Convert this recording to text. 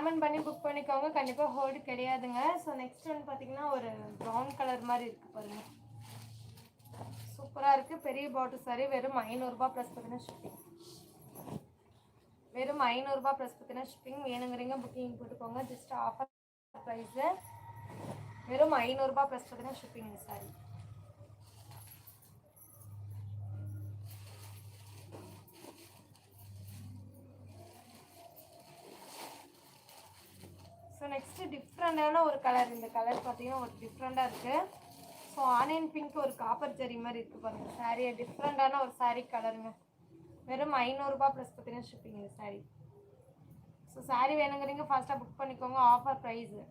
Comment பண்ணி book பண்ணிக்கோங்க. கண்டிப்பாக ஹோல்டு கிடையாதுங்க. ஸோ நெக்ஸ்ட் ஒன் பார்த்தீங்கன்னா ஒரு ப்ரௌன் கலர் மாதிரி இருக்குது பாருங்கள். சூப்பராக இருக்குது. பெரிய பாட்டில் சாரி வெறும் 500 ப்ளஸ் பார்த்தீங்கன்னா ஷிப்பிங். வெறும் 500 ப்ளஸ் பார்த்தீங்கன்னா ஷிப்பிங். வேணுங்கிறீங்க புக்கிங் போட்டுக்கோங்க. ஜஸ்ட் ஆஃபர் ப்ரைஸு வெறும் 500 ப்ளஸ் பார்த்தீங்கன்னா ஷிப்பிங் சாரி. ஸோ நெக்ஸ்ட்டு டிஃப்ரெண்டான ஒரு கலர். இந்த கலர் பார்த்தீங்கன்னா ஒரு டிஃப்ரெண்ட்டாக இருக்குது. ஸோ ஆனியன் பிங்க் ஒரு காப்பர் ஜெரி மாதிரி இருக்குது பாருங்கள். சாரியை டிஃப்ரெண்டான ஒரு சாரீ கலருங்க. வெறும் 500 ப்ளஸ் பார்த்தீங்கன்னா ஷிப்பிங் இந்த சாரீ. ஸோ சாரீ வேணுங்கிறீங்க ஃபாஸ்ட்டாக புக் பண்ணிக்கோங்க. Offer price